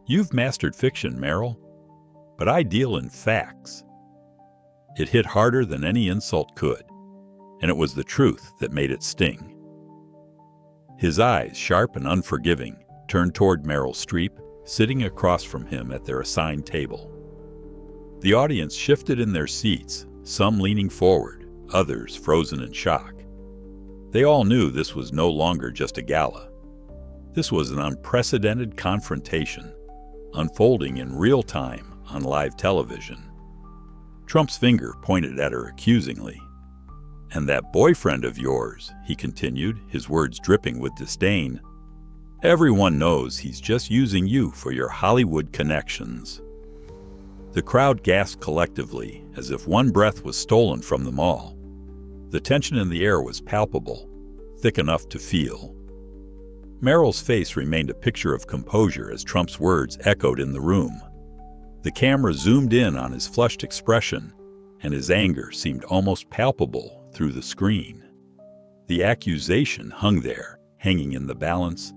You've mastered fiction, Meryl, but I deal in facts. It hit harder than any insult could, and it was the truth that made it sting. His eyes, sharp and unforgiving, turned toward Meryl Streep, sitting across from him at their assigned table. The audience shifted in their seats, some leaning forward, others frozen in shock. They all knew this was no longer just a gala. This was an unprecedented confrontation, unfolding in real time on live television. Trump's finger pointed at her accusingly. "And that boyfriend of yours," he continued, his words dripping with disdain, "everyone knows he's just using you for your Hollywood connections." The crowd gasped collectively, as if one breath was stolen from them all. The tension in the air was palpable, thick enough to feel. Meryl's face remained a picture of composure as Trump's words echoed in the room. The camera zoomed in on his flushed expression, and his anger seemed almost palpable through the screen. The accusation hung there, hanging in the balance,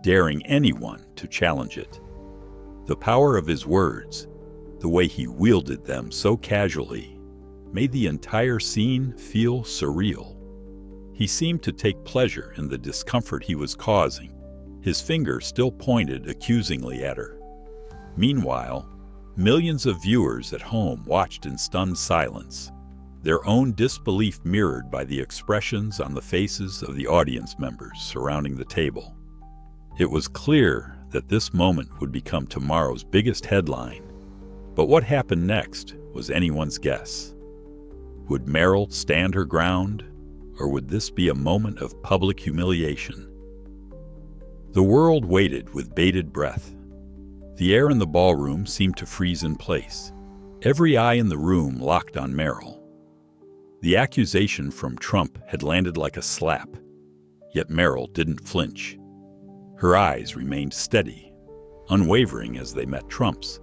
daring anyone to challenge it. The power of his words, the way he wielded them so casually, made the entire scene feel surreal. He seemed to take pleasure in the discomfort he was causing, his finger still pointed accusingly at her. Meanwhile, millions of viewers at home watched in stunned silence, their own disbelief mirrored by the expressions on the faces of the audience members surrounding the table. It was clear that this moment would become tomorrow's biggest headline, but what happened next was anyone's guess. Would Meryl stand her ground, or would this be a moment of public humiliation? The world waited with bated breath. The air in the ballroom seemed to freeze in place, every eye in the room locked on Meryl. The accusation from Trump had landed like a slap, yet Meryl didn't flinch. Her eyes remained steady, unwavering as they met Trump's.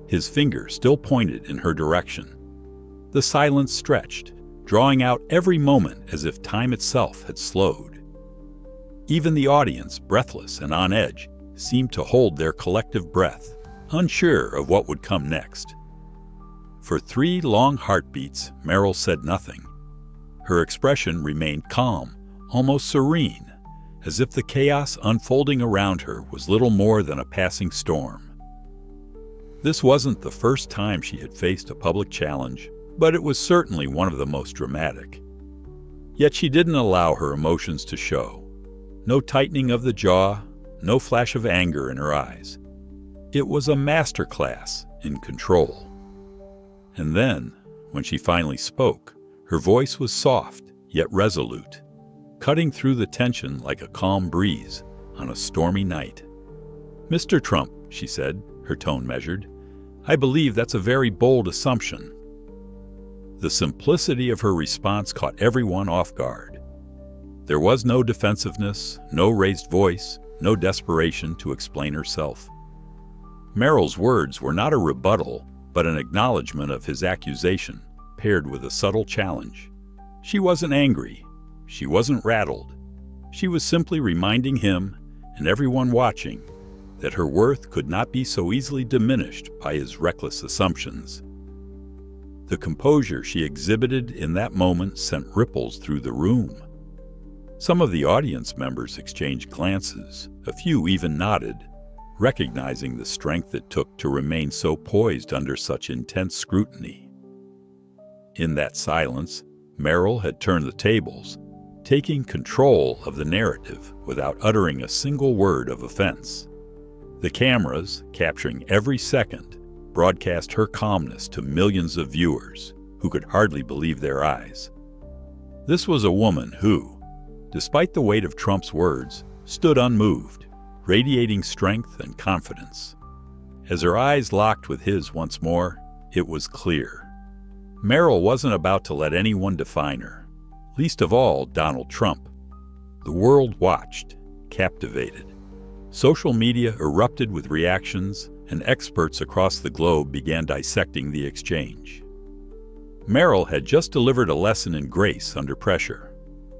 His finger still pointed in her direction. The silence stretched, drawing out every moment as if time itself had slowed. Even the audience, breathless and on edge, seemed to hold their collective breath, unsure of what would come next. For 3 long heartbeats, Meryl said nothing. Her expression remained calm, almost serene, as if the chaos unfolding around her was little more than a passing storm. This wasn't the first time she had faced a public challenge, but it was certainly one of the most dramatic. Yet she didn't allow her emotions to show. No tightening of the jaw, no flash of anger in her eyes. It was a masterclass in control. And then, when she finally spoke, her voice was soft yet resolute, cutting through the tension like a calm breeze on a stormy night. "Mr. Trump," she said, her tone measured, "I believe that's a very bold assumption." The simplicity of her response caught everyone off guard. There was no defensiveness, no raised voice, no desperation to explain herself. Meryl's words were not a rebuttal, but an acknowledgement of his accusation, paired with a subtle challenge. She wasn't angry. She wasn't rattled. She was simply reminding him, and everyone watching, that her worth could not be so easily diminished by his reckless assumptions. The composure she exhibited in that moment sent ripples through the room. Some of the audience members exchanged glances, a few even nodded, recognizing the strength it took to remain so poised under such intense scrutiny. In that silence, Meryl had turned the tables, taking control of the narrative without uttering a single word of offense. The cameras, capturing every second, broadcast her calmness to millions of viewers who could hardly believe their eyes. This was a woman who, despite the weight of Trump's words, stood unmoved, radiating strength and confidence. As her eyes locked with his once more, it was clear. Meryl wasn't about to let anyone define her, least of all Donald Trump. The world watched, captivated. Social media erupted with reactions, and experts across the globe began dissecting the exchange. Meryl had just delivered a lesson in grace under pressure,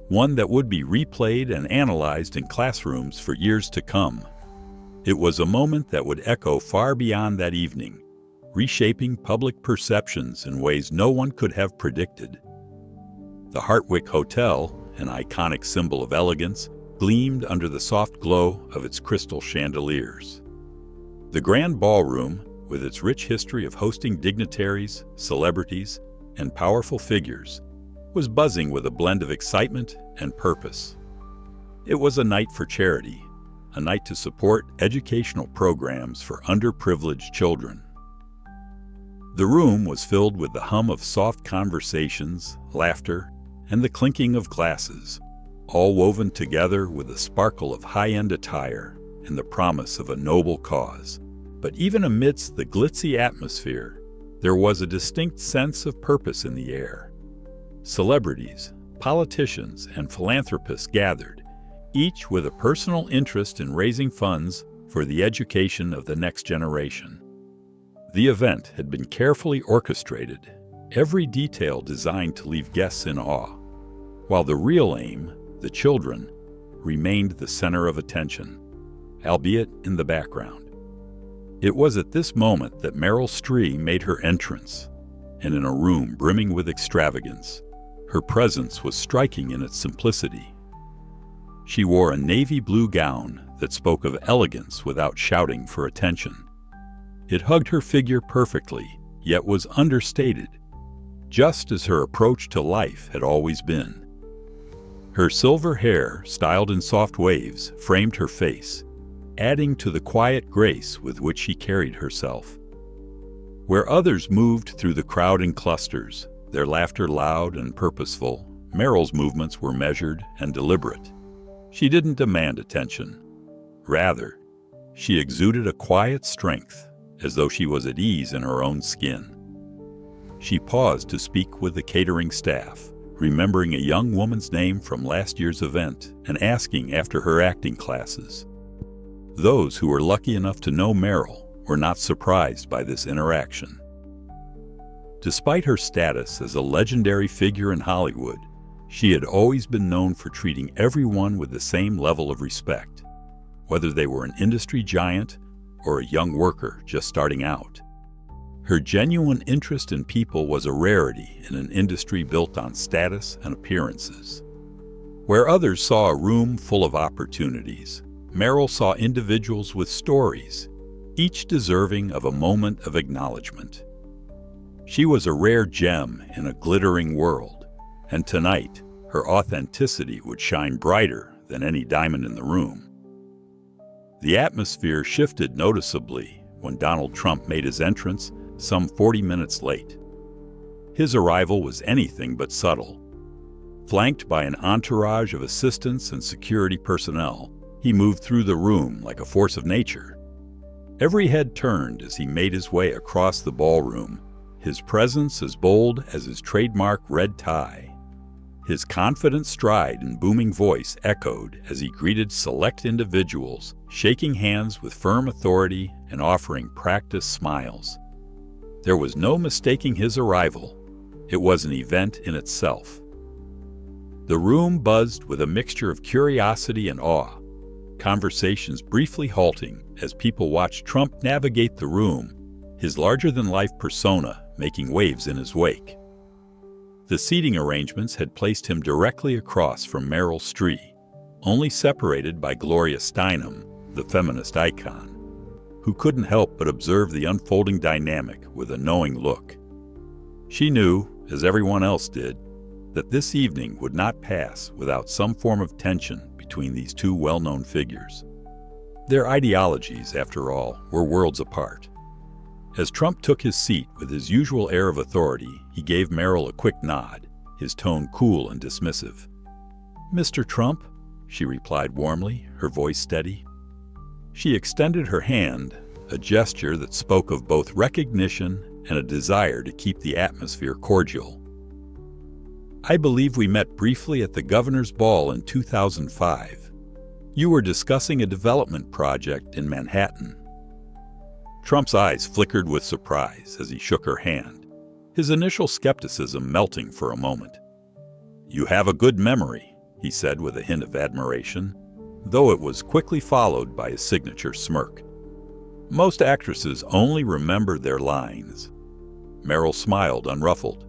one that would be replayed and analyzed in classrooms for years to come. It was a moment that would echo far beyond that evening, reshaping public perceptions in ways no one could have predicted. The Hartwick Hotel, an iconic symbol of elegance, gleamed under the soft glow of its crystal chandeliers. The Grand Ballroom, with its rich history of hosting dignitaries, celebrities, and powerful figures, was buzzing with a blend of excitement and purpose. It was a night for charity, a night to support educational programs for underprivileged children. The room was filled with the hum of soft conversations, laughter, and the clinking of glasses, all woven together with the sparkle of high-end attire and the promise of a noble cause. But even amidst the glitzy atmosphere, there was a distinct sense of purpose in the air. Celebrities, politicians, and philanthropists gathered, each with a personal interest in raising funds for the education of the next generation. The event had been carefully orchestrated, every detail designed to leave guests in awe, while the real aim, the children, remained the center of attention, albeit in the background. It was at this moment that Meryl Streep made her entrance, and in a room brimming with extravagance, her presence was striking in its simplicity. She wore a navy blue gown that spoke of elegance without shouting for attention. It hugged her figure perfectly, yet was understated, just as her approach to life had always been. Her silver hair, styled in soft waves, framed her face, adding to the quiet grace with which she carried herself. Where others moved through the crowd in clusters, their laughter loud and purposeful, Meryl's movements were measured and deliberate. She didn't demand attention. Rather, she exuded a quiet strength, as though she was at ease in her own skin. She paused to speak with the catering staff, remembering a young woman's name from last year's event and asking after her acting classes. Those who were lucky enough to know Meryl were not surprised by this interaction. Despite her status as a legendary figure in Hollywood, she had always been known for treating everyone with the same level of respect, whether they were an industry giant or a young worker just starting out. Her genuine interest in people was a rarity in an industry built on status and appearances. Where others saw a room full of opportunities, Meryl saw individuals with stories, each deserving of a moment of acknowledgement. She was a rare gem in a glittering world, and tonight, her authenticity would shine brighter than any diamond in the room. The atmosphere shifted noticeably when Donald Trump made his entrance some 40 minutes late. His arrival was anything but subtle. Flanked by an entourage of assistants and security personnel, he moved through the room like a force of nature. Every head turned as he made his way across the ballroom, his presence as bold as his trademark red tie. His confident stride and booming voice echoed as he greeted select individuals, shaking hands with firm authority and offering practiced smiles. There was no mistaking his arrival. It was an event in itself. The room buzzed with a mixture of curiosity and awe, conversations briefly halting as people watched Trump navigate the room, his larger-than-life persona making waves in his wake. The seating arrangements had placed him directly across from Meryl Streep, only separated by Gloria Steinem, the feminist icon, who couldn't help but observe the unfolding dynamic with a knowing look. She knew, as everyone else did, that this evening would not pass without some form of tension between these two well-known figures. Their ideologies, after all, were worlds apart. As Trump took his seat with his usual air of authority, he gave Meryl a quick nod, his tone cool and dismissive. "Mr. Trump," she replied warmly, her voice steady. She extended her hand, a gesture that spoke of both recognition and a desire to keep the atmosphere cordial. "I believe we met briefly at the governor's ball in 2005. You were discussing a development project in Manhattan." Trump's eyes flickered with surprise as he shook her hand, his initial skepticism melting for a moment. "You have a good memory," he said with a hint of admiration. though it was quickly followed by his signature smirk. Most actresses only remember their lines. Meryl smiled, unruffled.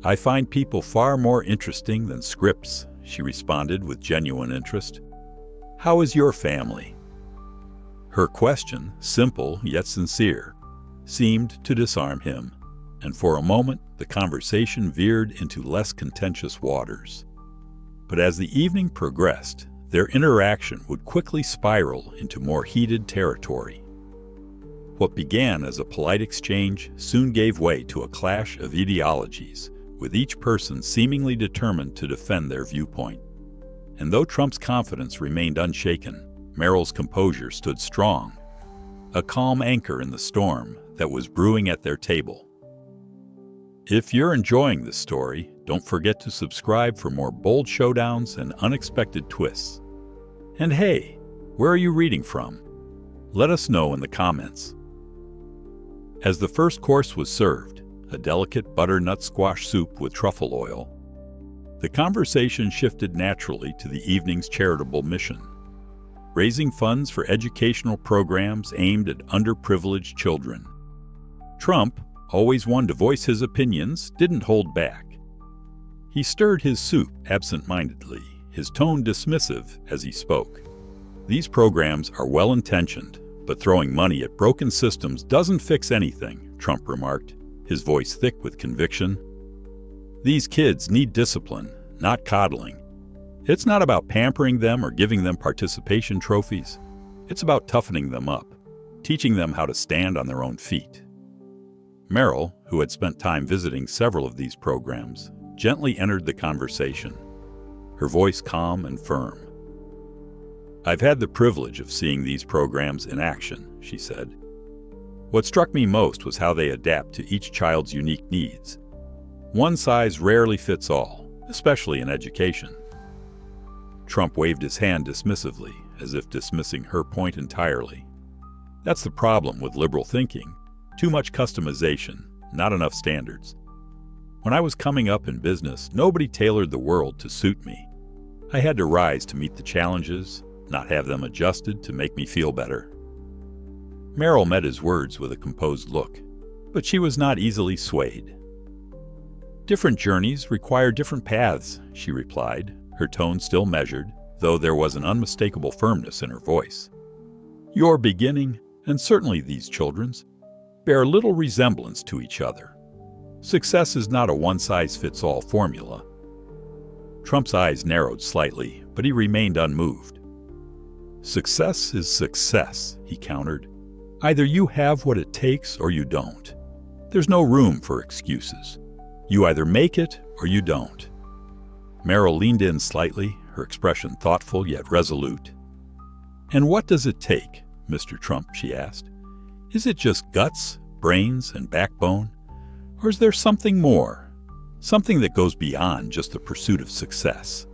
"I find people far more interesting than scripts," she responded with genuine interest. "How is your family?" Her question, simple yet sincere, seemed to disarm him, and for a moment the conversation veered into less contentious waters. But as the evening progressed, their interaction would quickly spiral into more heated territory. What began as a polite exchange soon gave way to a clash of ideologies, with each person seemingly determined to defend their viewpoint. And though Trump's confidence remained unshaken, Meryl's composure stood strong, a calm anchor in the storm that was brewing at their table. If you're enjoying this story, don't forget to subscribe for more bold showdowns and unexpected twists. And hey, where are you reading from? Let us know in the comments. As the first course was served, a delicate butternut squash soup with truffle oil, the conversation shifted naturally to the evening's charitable mission, raising funds for educational programs aimed at underprivileged children. Trump, always one to voice his opinions, didn't hold back. He stirred his soup absent-mindedly, his tone dismissive as he spoke. "These programs are well-intentioned, but throwing money at broken systems doesn't fix anything," Trump remarked, his voice thick with conviction. "These kids need discipline, not coddling. It's not about pampering them or giving them participation trophies. It's about toughening them up, teaching them how to stand on their own feet." Meryl, who had spent time visiting several of these programs, gently entered the conversation, her voice calm and firm. "I've had the privilege of seeing these programs in action," she said. "What struck me most was how they adapt to each child's unique needs. One size rarely fits all, especially in education." Trump waved his hand dismissively, as if dismissing her point entirely. "That's the problem with liberal thinking. Too much customization, not enough standards. When I was coming up in business, nobody tailored the world to suit me. I had to rise to meet the challenges, not have them adjusted to make me feel better." Meryl met his words with a composed look, but she was not easily swayed. "Different journeys require different paths," she replied, her tone still measured, though there was an unmistakable firmness in her voice. "Your beginning, and certainly these children's, bear little resemblance to each other. Success is not a one-size-fits-all formula." Trump's eyes narrowed slightly, but he remained unmoved. "Success is success," he countered. "Either you have what it takes or you don't. There's no room for excuses. You either make it or you don't." Meryl leaned in slightly, her expression thoughtful yet resolute. "And what does it take, Mr. Trump?" she asked. "Is it just guts, brains, and backbone? Or is there something more? Something that goes beyond just the pursuit of success?"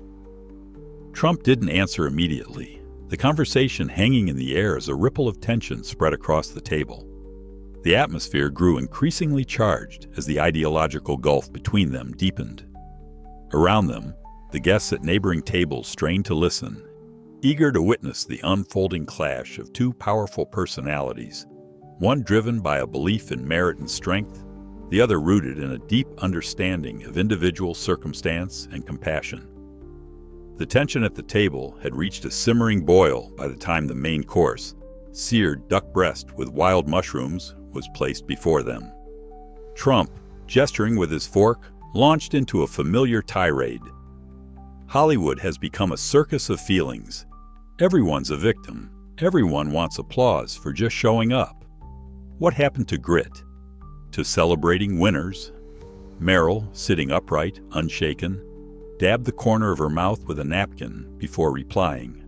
Trump didn't answer immediately, the conversation hanging in the air as a ripple of tension spread across the table. The atmosphere grew increasingly charged as the ideological gulf between them deepened. Around them, the guests at neighboring tables strained to listen, eager to witness the unfolding clash of two powerful personalities, one driven by a belief in merit and strength, the other rooted in a deep understanding of individual circumstance and compassion. The tension at the table had reached a simmering boil by the time the main course, seared duck breast with wild mushrooms, was placed before them. Trump, gesturing with his fork, launched into a familiar tirade. "Hollywood has become a circus of feelings. Everyone's a victim. Everyone wants applause for just showing up. What happened to grit? To celebrating winners?" Meryl, sitting upright, unshaken, dabbed the corner of her mouth with a napkin before replying.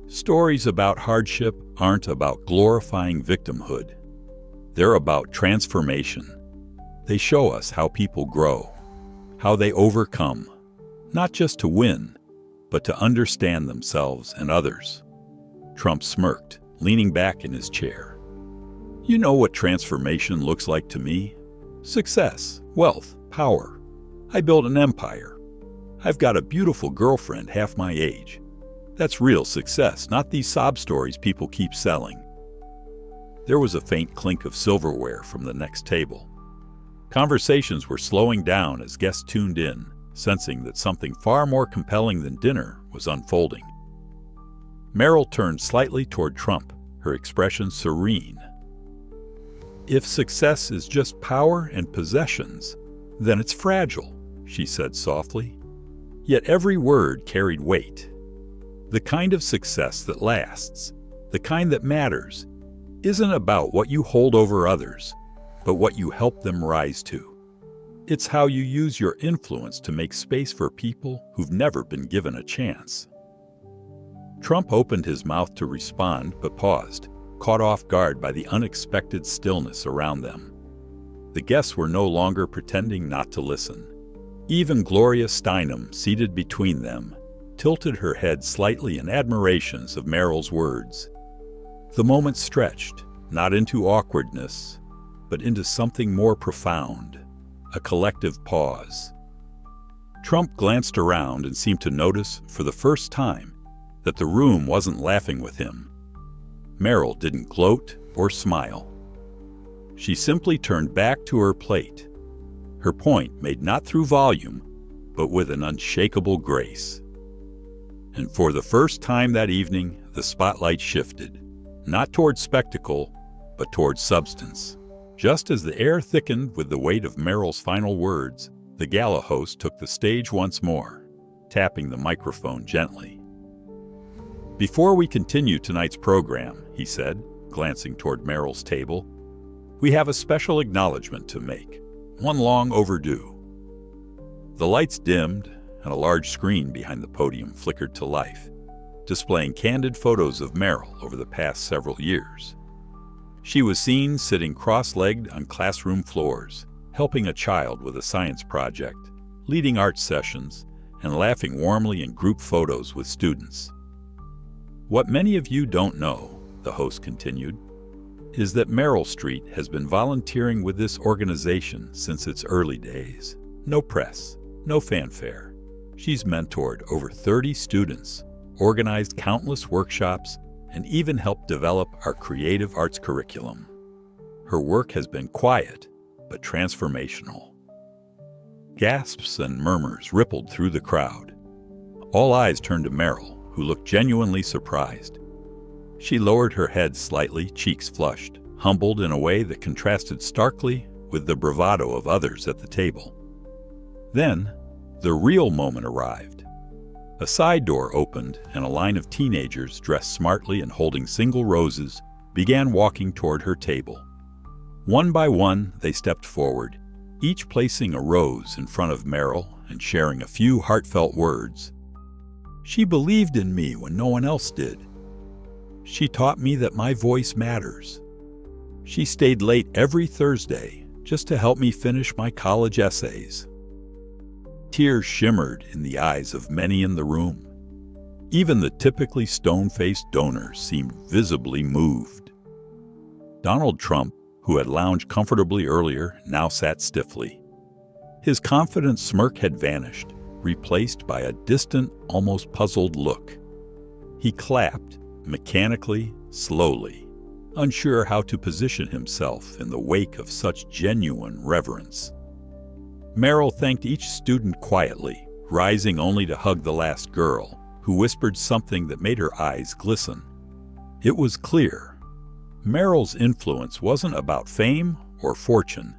"Stories about hardship aren't about glorifying victimhood. They're about transformation. They show us how people grow, how they overcome, not just to win, but to understand themselves and others." Trump smirked, leaning back in his chair. "You know what transformation looks like to me? Success, wealth, power. I built an empire. I've got a beautiful girlfriend half my age. That's real success, not these sob stories people keep selling. There was a faint clink of silverware from the next table. Conversations were slowing down as guests tuned in, sensing that something far more compelling than dinner was unfolding. Meryl turned slightly toward Trump, her expression serene. "If success is just power and possessions, then it's fragile," she said softly. Yet every word carried weight. The kind of success that lasts, the kind that matters, isn't about what you hold over others, but what you help them rise to. It's how you use your influence to make space for people who've never been given a chance. Trump opened his mouth to respond, but paused, caught off guard by the unexpected stillness around them. The guests were no longer pretending not to listen. Even Gloria Steinem, seated between them, tilted her head slightly in admiration of Meryl's words. The moment stretched, not into awkwardness, but into something more profound, a collective pause. Trump glanced around and seemed to notice, for the first time, that the room wasn't laughing with him. Meryl didn't gloat or smile. She simply turned back to her plate, her point made not through volume, but with an unshakable grace. And for the first time that evening, the spotlight shifted, not toward spectacle, but toward substance. Just as the air thickened with the weight of Meryl's final words, the gala host took the stage once more, tapping the microphone gently. "Before we continue tonight's program," he said, glancing toward Meryl's table, "we have a special acknowledgement to make, one long overdue." The lights dimmed, and a large screen behind the podium flickered to life, displaying candid photos of Meryl over the past several years. She was seen sitting cross-legged on classroom floors, helping a child with a science project, leading art sessions, and laughing warmly in group photos with students. "What many of you don't know," the host continued, "is that Meryl Streep has been volunteering with this organization since its early days. No press, no fanfare. She's mentored over 30 students, organized countless workshops, and even helped develop our creative arts curriculum. Her work has been quiet, but transformational." Gasps and murmurs rippled through the crowd. All eyes turned to Meryl, who looked genuinely surprised. She lowered her head slightly, cheeks flushed, humbled in a way that contrasted starkly with the bravado of others at the table. Then, the real moment arrived. A side door opened, and a line of teenagers dressed smartly and holding single roses began walking toward her table. One by one, they stepped forward, each placing a rose in front of Meryl and sharing a few heartfelt words. "She believed in me when no one else did. She taught me that my voice matters. She stayed late every Thursday just to help me finish my college essays." Tears shimmered in the eyes of many in the room. Even the typically stone-faced donors seemed visibly moved. Donald Trump, who had lounged comfortably earlier, now sat stiffly. His confident smirk had vanished, replaced by a distant, almost puzzled look. He clapped, mechanically, slowly, unsure how to position himself in the wake of such genuine reverence. Meryl thanked each student quietly, rising only to hug the last girl, who whispered something that made her eyes glisten. It was clear. Meryl's influence wasn't about fame or fortune.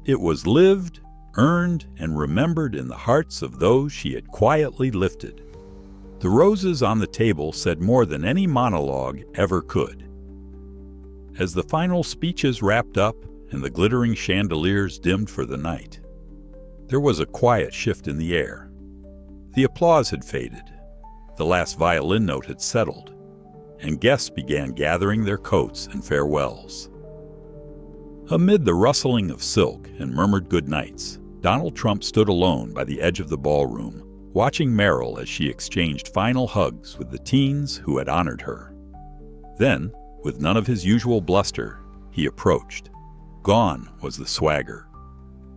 It was lived, earned, and remembered in the hearts of those she had quietly lifted. The roses on the table said more than any monologue ever could. As the final speeches wrapped up and the glittering chandeliers dimmed for the night, there was a quiet shift in the air. The applause had faded, the last violin note had settled, and guests began gathering their coats and farewells. Amid the rustling of silk and murmured goodnights, Donald Trump stood alone by the edge of the ballroom, watching Meryl as she exchanged final hugs with the teens who had honored her. Then, with none of his usual bluster, he approached. Gone was the swagger.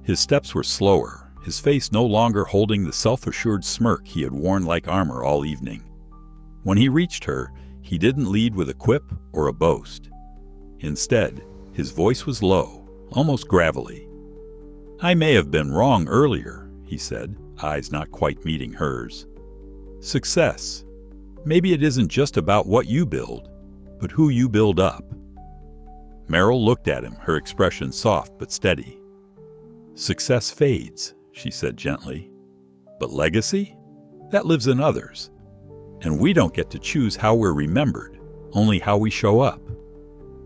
His steps were slower, his face no longer holding the self-assured smirk he had worn like armor all evening. When he reached her, he didn't lead with a quip or a boast. Instead, his voice was low, almost gravelly. "I may have been wrong earlier," he said, eyes not quite meeting hers. "Success. Maybe it isn't just about what you build, but who you build up." Meryl looked at him, her expression soft but steady. "Success fades," she said gently. "But legacy? That lives in others. And we don't get to choose how we're remembered, only how we show up."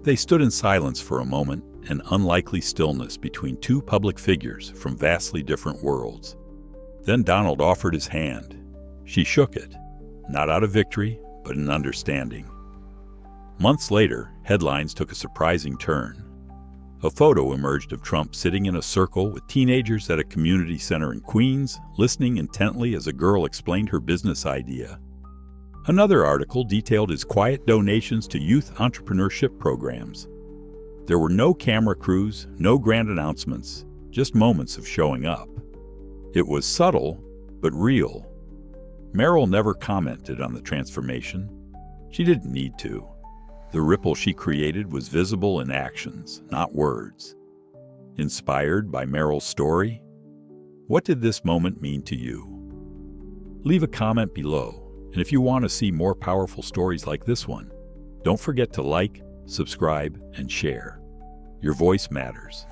They stood in silence for a moment, an unlikely stillness between two public figures from vastly different worlds. Then Donald offered his hand. She shook it, not out of victory, but in understanding. Months later, headlines took a surprising turn. A photo emerged of Trump sitting in a circle with teenagers at a community center in Queens, listening intently as a girl explained her business idea. Another article detailed his quiet donations to youth entrepreneurship programs. There were no camera crews, no grand announcements, just moments of showing up. It was subtle, but real. Meryl never commented on the transformation. She didn't need to. The ripple she created was visible in actions, not words. Inspired by Meryl's story? What did this moment mean to you? Leave a comment below. And if you want to see more powerful stories like this one, don't forget to like, subscribe, and share. Your voice matters.